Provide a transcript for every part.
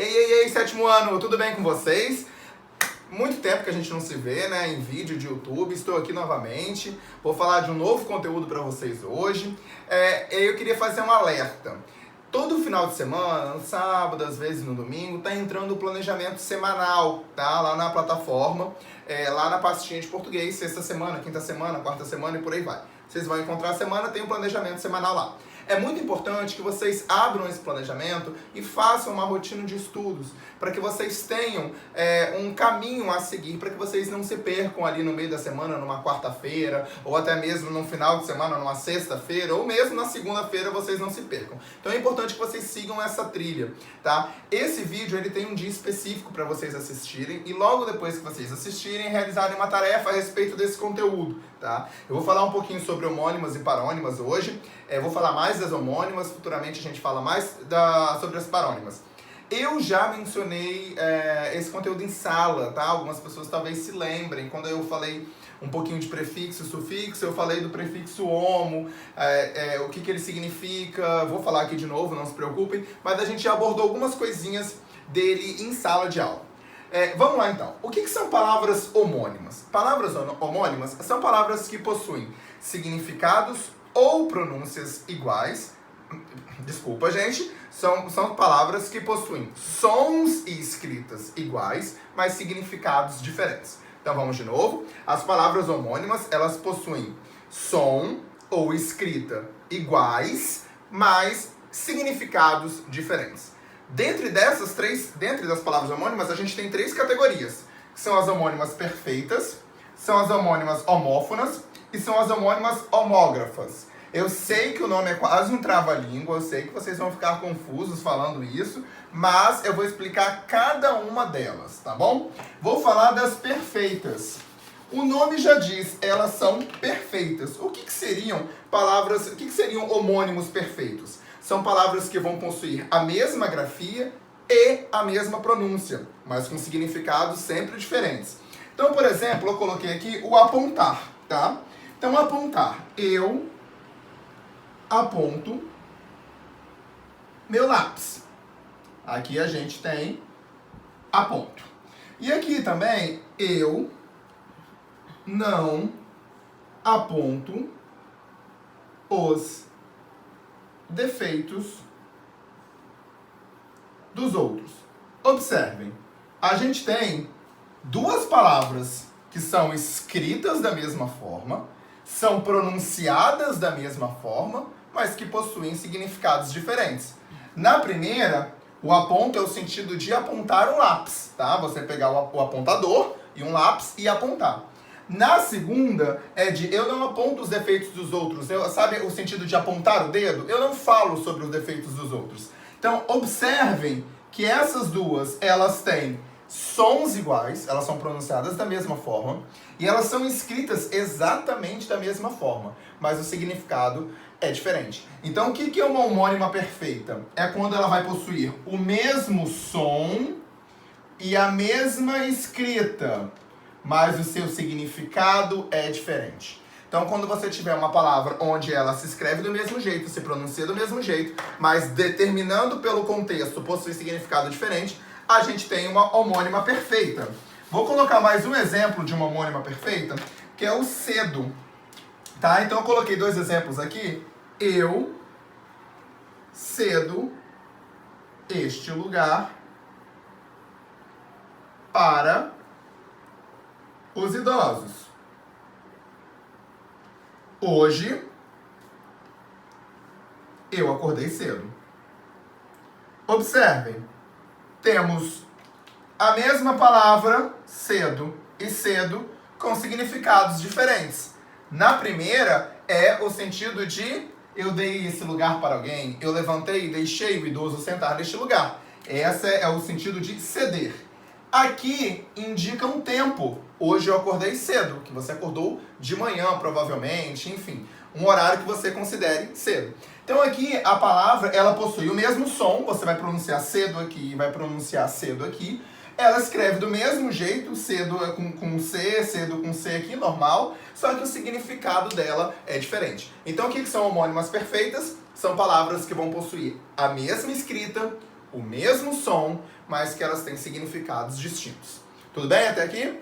Ei, sétimo ano, tudo bem com vocês? Muito tempo que a gente não se vê, né, em vídeo de YouTube. Estou aqui novamente. Vou falar de um novo conteúdo para vocês hoje. Eu queria fazer um alerta. Todo final de semana, no sábado, às vezes no domingo, tá entrando o planejamento semanal, tá? Lá na plataforma, lá na pastinha de português, sexta semana, quinta semana, quarta semana e por aí vai. Vocês vão encontrar a semana, tem um planejamento semanal lá. É muito importante que vocês abram esse planejamento e façam uma rotina de estudos, para que vocês tenham um caminho a seguir, para que vocês não se percam ali no meio da semana, numa quarta-feira, ou até mesmo no final de semana, numa sexta-feira, ou mesmo na segunda-feira vocês não se percam. Então é importante que vocês sigam essa trilha, tá? Esse vídeo ele tem um dia específico para vocês assistirem, e logo depois que vocês assistirem, realizarem uma tarefa a respeito desse conteúdo, tá? Eu vou falar um pouquinho sobre homônimas e parônimas hoje, vou falar mais das homônimas, futuramente a gente fala mais sobre as parônimas. Eu já mencionei esse conteúdo em sala, tá? Algumas pessoas talvez se lembrem, quando eu falei um pouquinho de prefixo e sufixo, eu falei do prefixo homo, o que ele significa, vou falar aqui de novo, não se preocupem, mas a gente já abordou algumas coisinhas dele em sala de aula. Vamos lá então. O que são palavras homônimas? Palavras homônimas são palavras que possuem significados ou pronúncias iguais. Desculpa, gente. São palavras que possuem sons e escritas iguais, mas significados diferentes. Então vamos de novo. As palavras homônimas, elas possuem som ou escrita iguais, mas significados diferentes. Dentre das palavras homônimas, a gente tem três categorias, que são as homônimas perfeitas, são as homônimas homófonas e são as homônimas homógrafas. Eu sei que o nome é quase um trava-língua, eu sei que vocês vão ficar confusos falando isso, mas eu vou explicar cada uma delas, tá bom? Vou falar das perfeitas. O nome já diz, elas são perfeitas. O que seriam palavras, o que seriam homônimos perfeitos? São palavras que vão possuir a mesma grafia e a mesma pronúncia, mas com significados sempre diferentes. Então, por exemplo, eu coloquei aqui o apontar, tá? Então, apontar. Eu aponto meu lápis. Aqui a gente tem aponto. E aqui também, eu não aponto os defeitos dos outros. Observem, a gente tem duas palavras que são escritas da mesma forma, são pronunciadas da mesma forma, mas que possuem significados diferentes. Na primeira, o aponto é o sentido de apontar um lápis, tá? Você pegar o apontador e um lápis e apontar. Na segunda, é de eu não aponto os defeitos dos outros. Sabe o sentido de apontar o dedo? Eu não falo sobre os defeitos dos outros. Então, observem que essas duas, elas têm sons iguais, elas são pronunciadas da mesma forma, e elas são escritas exatamente da mesma forma, mas o significado é diferente. Então, o que é uma homônima perfeita? É quando ela vai possuir o mesmo som e a mesma escrita, mas o seu significado é diferente. Então, quando você tiver uma palavra onde ela se escreve do mesmo jeito, se pronuncia do mesmo jeito, mas determinando pelo contexto possui significado diferente, a gente tem uma homônima perfeita. Vou colocar mais um exemplo de uma homônima perfeita, que é o cedo. Tá? Então, eu coloquei dois exemplos aqui. Eu cedo este lugar para os idosos. Hoje, eu acordei cedo. Observem, temos a mesma palavra, cedo, e cedo, com significados diferentes. Na primeira, é o sentido de eu dei esse lugar para alguém, eu levantei e deixei o idoso sentar neste lugar. Esse é o sentido de ceder. Aqui indica um tempo. Hoje eu acordei cedo, que você acordou de manhã, provavelmente, enfim, um horário que você considere cedo. Então aqui a palavra, ela possui o mesmo som, você vai pronunciar cedo aqui e vai pronunciar cedo aqui. Ela escreve do mesmo jeito, cedo com C, cedo com C aqui, normal, só que o significado dela é diferente. Então o que são homônimas perfeitas? São palavras que vão possuir a mesma escrita, o mesmo som, mas que elas têm significados distintos. Tudo bem até aqui?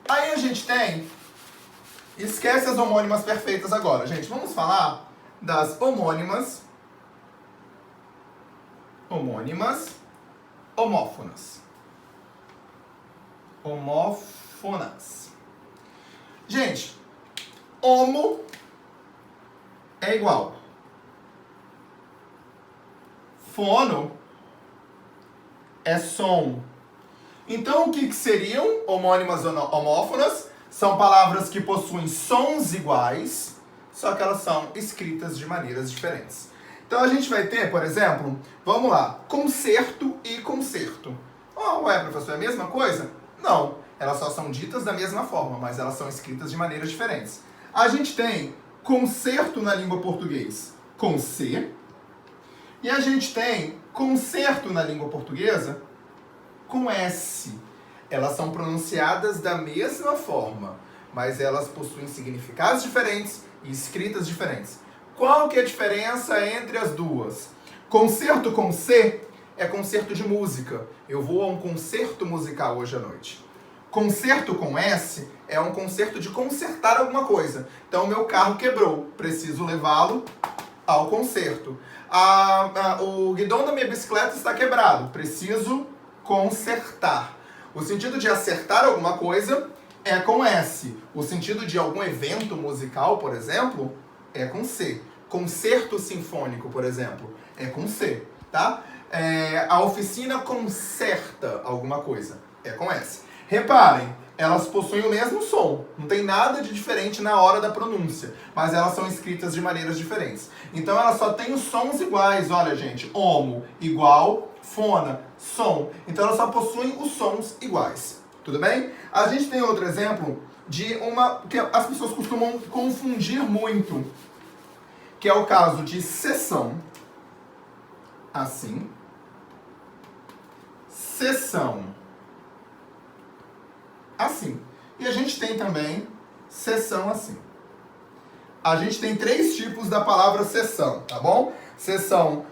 Aí a gente tem... Esquece as homônimas perfeitas agora, gente. Vamos falar das homônimas, homófonas. Homófonas. Gente, homo é igual. Fono é som. Então, o que seriam homônimas homófonas? São palavras que possuem sons iguais, só que elas são escritas de maneiras diferentes. Então, a gente vai ter, por exemplo, vamos lá, concerto e concerto. Oh, ué, professor, é a mesma coisa? Não, elas só são ditas da mesma forma, mas elas são escritas de maneiras diferentes. A gente tem concerto na língua portuguesa com C, e a gente tem concerto na língua portuguesa com S. Elas são pronunciadas da mesma forma, mas elas possuem significados diferentes e escritas diferentes. Qual que é a diferença entre as duas? Concerto com C é concerto de música. Eu vou a um concerto musical hoje à noite. Concerto com S é um concerto de consertar alguma coisa. Então, o meu carro quebrou. Preciso levá-lo ao concerto. O guidão da minha bicicleta está quebrado. Preciso consertar. O sentido de acertar alguma coisa é com S. O sentido de algum evento musical, por exemplo, é com C. Concerto sinfônico, por exemplo, é com C, tá? A oficina conserta alguma coisa, é com S. Reparem, elas possuem o mesmo som, não tem nada de diferente na hora da pronúncia, mas elas são escritas de maneiras diferentes. Então elas só têm os sons iguais, olha gente, homo, igual, fona, som. Então elas só possuem os sons iguais, tudo bem? A gente tem outro exemplo de uma que as pessoas costumam confundir muito, que é o caso de sessão, assim, sessão, assim. E a gente tem também sessão assim. A gente tem 3 tipos da palavra sessão, tá bom? Sessão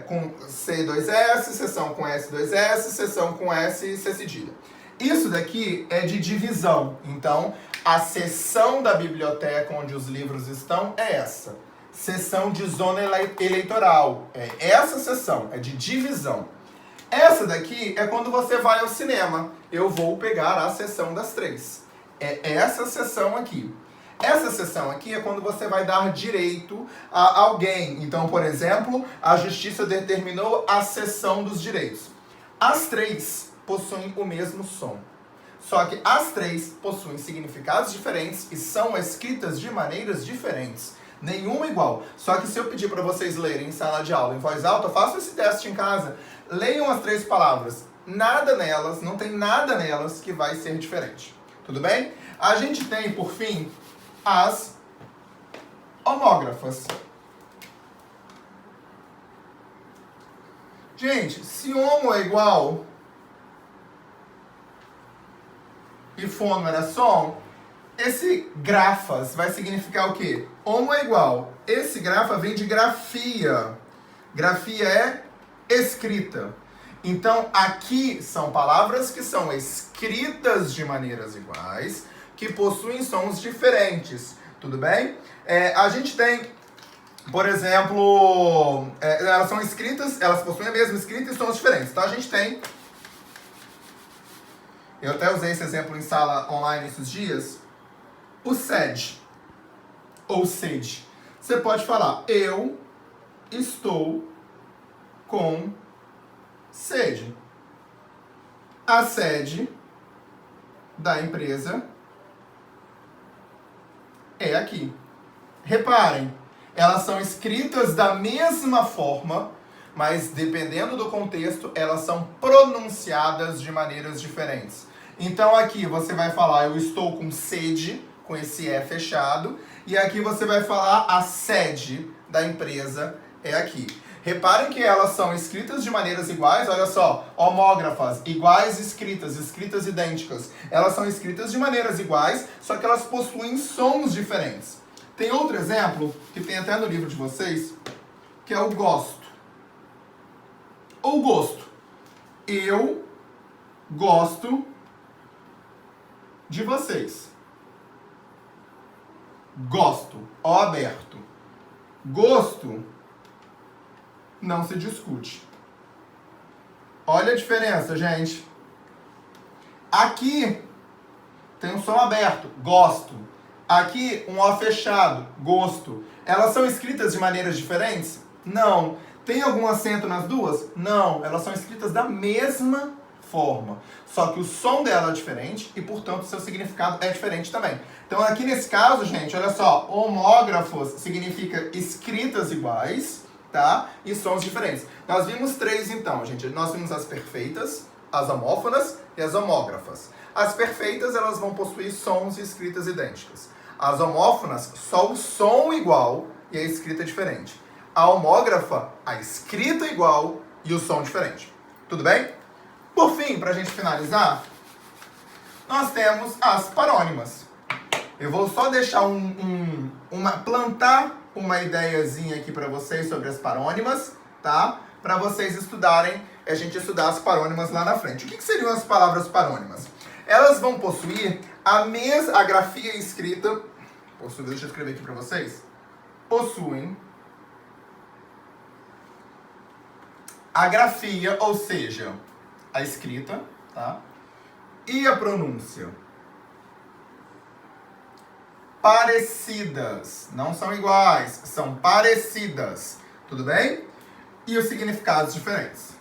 com C2S, sessão com S2S, sessão com S e C cedilha. Isso daqui é de divisão. Então, a seção da biblioteca onde os livros estão é essa. Seção de zona eleitoral. É essa seção, é de divisão. Essa daqui é quando você vai ao cinema. Eu vou pegar a seção das 3. É essa seção aqui. Essa seção aqui é quando você vai dar direito a alguém. Então, por exemplo, a justiça determinou a seção dos direitos. As 3 possuem o mesmo som. Só que as 3 possuem significados diferentes e são escritas de maneiras diferentes. Nenhuma igual. Só que se eu pedir para vocês lerem em sala de aula em voz alta, façam esse teste em casa. Leiam as 3 palavras. Nada nelas, não tem nada nelas que vai ser diferente. Tudo bem? A gente tem, por fim, as homógrafas. Gente, se homo é igual e fono era som, esse grafas vai significar o quê? Homo é igual. Esse grafa vem de grafia. Grafia é escrita. Então, aqui são palavras que são escritas de maneiras iguais, que possuem sons diferentes. Tudo bem? A gente tem, por exemplo, elas são escritas, elas possuem a mesma escrita e sons diferentes. Então, a gente tem... Eu até usei esse exemplo em sala online esses dias. O sede, ou sede. Você pode falar, eu estou com sede. A sede da empresa é aqui. Reparem, elas são escritas da mesma forma, mas dependendo do contexto, elas são pronunciadas de maneiras diferentes. Então aqui você vai falar, eu estou com sede, com esse E fechado, e aqui você vai falar, a sede da empresa é aqui. Reparem que elas são escritas de maneiras iguais, olha só, homógrafas, iguais escritas, escritas idênticas. Elas são escritas de maneiras iguais, só que elas possuem sons diferentes. Tem outro exemplo, que tem até no livro de vocês, que é o gosto. ou gosto. Eu gosto de vocês. Gosto, ó aberto. Gosto não se discute. Olha a diferença, gente. Aqui tem um som aberto, gosto. Aqui um O fechado, gosto. Elas são escritas de maneiras diferentes? Não. Tem algum acento nas duas? Não. Elas são escritas da mesma forma. Só que o som dela é diferente e, portanto, o seu significado é diferente também. Então, aqui nesse caso, gente, olha só, homógrafos significa escritas iguais, tá? E sons diferentes. Nós vimos três, então, gente. Nós vimos as perfeitas, as homófonas e as homógrafas. As perfeitas, elas vão possuir sons e escritas idênticas. As homófonas, só o som igual e a escrita diferente. A homógrafa, a escrita igual e o som diferente. Tudo bem? Por fim, para a gente finalizar, nós temos as parônimas. Eu vou só deixar plantar uma ideiazinha aqui para vocês sobre as parônimas, tá? Para vocês estudarem, a gente estudar as parônimas lá na frente. O que seriam as palavras parônimas? Elas vão possuir a grafia escrita, deixa eu escrever aqui para vocês, possuem a grafia, ou seja, a escrita, tá? E a pronúncia. Parecidas, não são iguais, são parecidas, tudo bem? E os significados diferentes.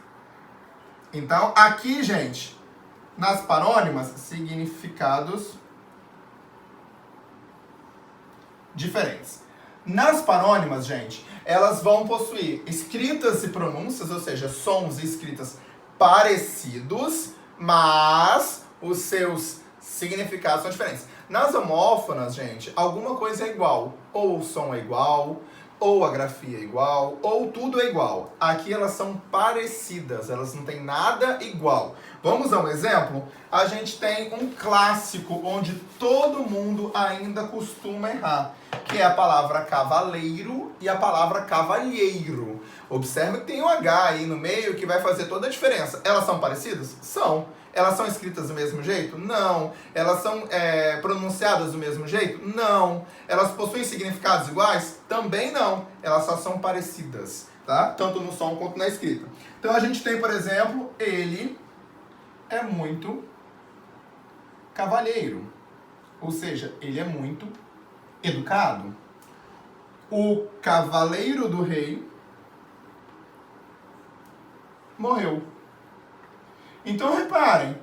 Então, aqui, gente, nas parônimas, significados diferentes. Nas parônimas, gente, elas vão possuir escritas e pronúncias, ou seja, sons e escritas parecidos, mas os seus significados são diferentes. Nas homófonas, gente, alguma coisa é igual. Ou o som é igual, ou a grafia é igual, ou tudo é igual. Aqui elas são parecidas, elas não têm nada igual. Vamos a um exemplo? A gente tem um clássico onde todo mundo ainda costuma errar, que é a palavra cavaleiro e a palavra cavalheiro. Observe que tem um H aí no meio que vai fazer toda a diferença. Elas são parecidas? São. Elas são escritas do mesmo jeito? Não. Elas são pronunciadas do mesmo jeito? Não. Elas possuem significados iguais? Também não. Elas só são parecidas, tá? Tanto no som quanto na escrita. Então a gente tem, por exemplo, ele é muito cavalheiro. Ou seja, ele é muito educado. O cavaleiro do rei morreu. Então reparem,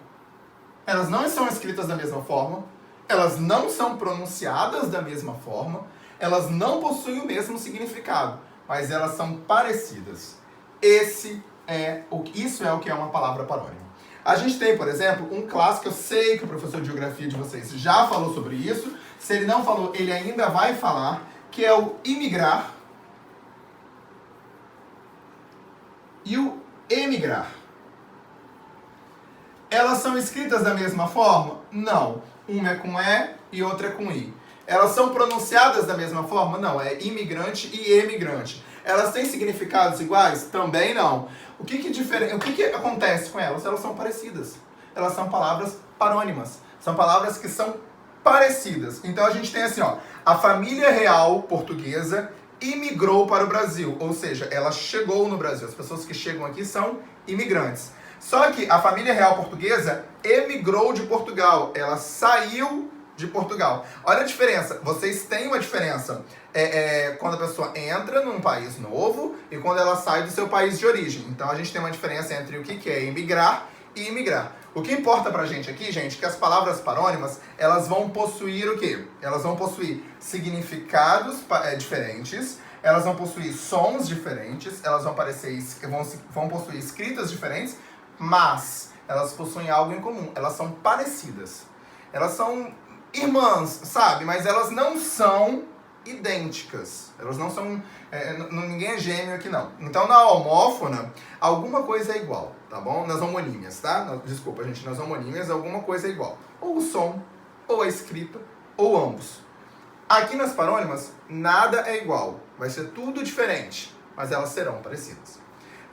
elas não são escritas da mesma forma, elas não são pronunciadas da mesma forma, elas não possuem o mesmo significado, mas elas são parecidas. Isso é o que é uma palavra parônima. A gente tem, por exemplo, um clássico, eu sei que o professor de geografia de vocês já falou sobre isso, se ele não falou, ele ainda vai falar, que é o imigrar e o emigrar. Elas são escritas da mesma forma? Não. Uma é com E e outra é com I. Elas são pronunciadas da mesma forma? Não. É imigrante e emigrante. Elas têm significados iguais? Também não. O que acontece com elas? Elas são parecidas. Elas são palavras parônimas. São palavras que são parecidas. Então a gente tem assim, ó, a família real portuguesa imigrou para o Brasil. Ou seja, ela chegou no Brasil. As pessoas que chegam aqui são imigrantes. Só que a família real portuguesa emigrou de Portugal. Ela saiu de Portugal. Olha a diferença. Vocês têm uma diferença quando a pessoa entra num país novo e quando ela sai do seu país de origem. Então a gente tem uma diferença entre o que é emigrar e imigrar. O que importa pra gente aqui, gente, é que as palavras parônimas, elas vão possuir o quê? Elas vão possuir significados diferentes, elas vão possuir sons diferentes, elas vão possuir escritas diferentes, mas elas possuem algo em comum, elas são parecidas. Elas são irmãs, sabe? Mas elas não são idênticas. Elas não são... ninguém é gêmeo aqui, não. Então, na homófona, alguma coisa é igual, tá bom? Nas homonímias, tá? Desculpa, gente. Nas homonímias, alguma coisa é igual. Ou o som, ou a escrita, ou ambos. Aqui nas parônimas, nada é igual. Vai ser tudo diferente, mas elas serão parecidas.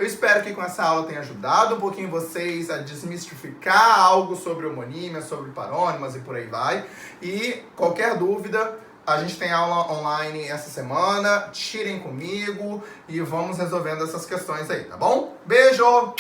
Eu espero que com essa aula tenha ajudado um pouquinho vocês a desmistificar algo sobre homonímia, sobre parônimas e por aí vai. E qualquer dúvida, a gente tem aula online essa semana, tirem comigo e vamos resolvendo essas questões aí, tá bom? Beijo!